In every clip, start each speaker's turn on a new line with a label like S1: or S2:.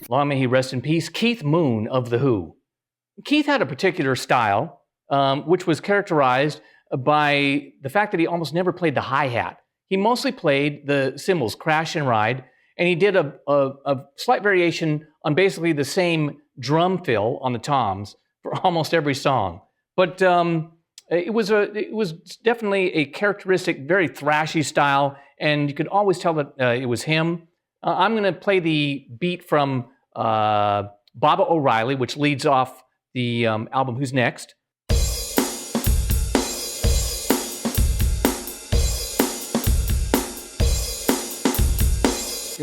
S1: Long may he rest in peace, Keith Moon of The Who. Keith had a particular style, which was characterized by the fact that he almost never played the hi-hat. He mostly played the cymbals, crash and ride, and he did a slight variation on basically the same drum fill on the toms for almost every song. But it was definitely a characteristic, very thrashy style, and you could always tell that it was him. I'm going to play the beat from Baba O'Reilly, which leads off the album Who's Next.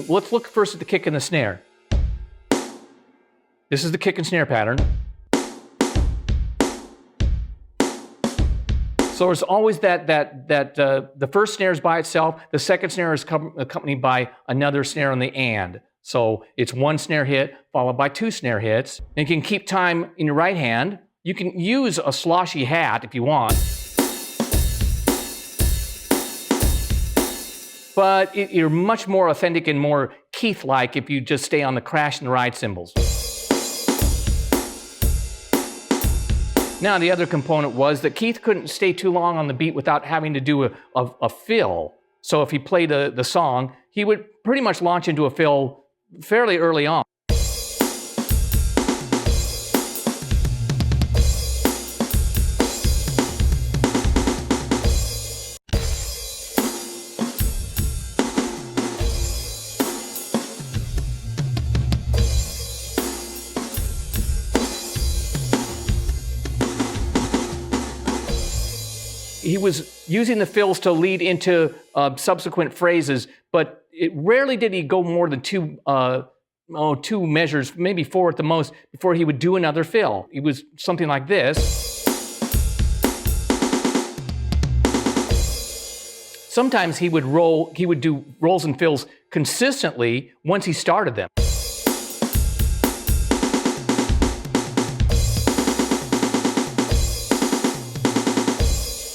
S1: Let's look first at the kick and the snare. This is the kick and snare pattern. So there's always the first snare is by itself, the second snare is accompanied by another snare on the and. So it's one snare hit followed by two snare hits. And you can keep time in your right hand. You can use a sloshy hat if you want. But you're much more authentic and more Keith-like if you just stay on the crash and ride cymbals. Now, the other component was that Keith couldn't stay too long on the beat without having to do a fill. So if he played the song, he would pretty much launch into a fill fairly early on. He was using the fills to lead into subsequent phrases, but rarely did he go more than two measures, maybe four at the most, before he would do another fill. It was something like this. Sometimes he would do rolls and fills consistently once he started them.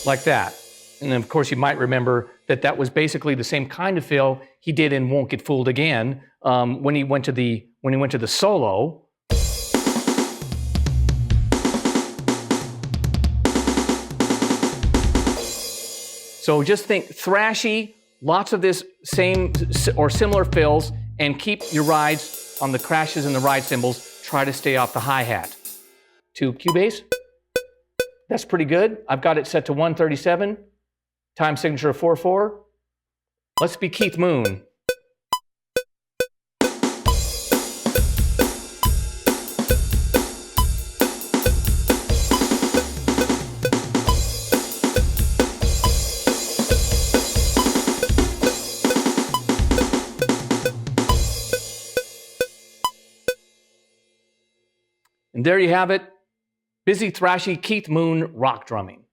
S1: Like that. And then of course you might remember that was basically the same kind of fill he did in Won't Get Fooled Again when he went to the solo. So just think thrashy, lots of this same or similar fills, and keep your rides on the crashes and the ride cymbals. Try to stay off the hi-hat. To Cubase. That's pretty good. I've got it set to 137, time signature of 4/4. Let's be Keith Moon. And there you have it. Busy, thrashy Keith Moon rock drumming.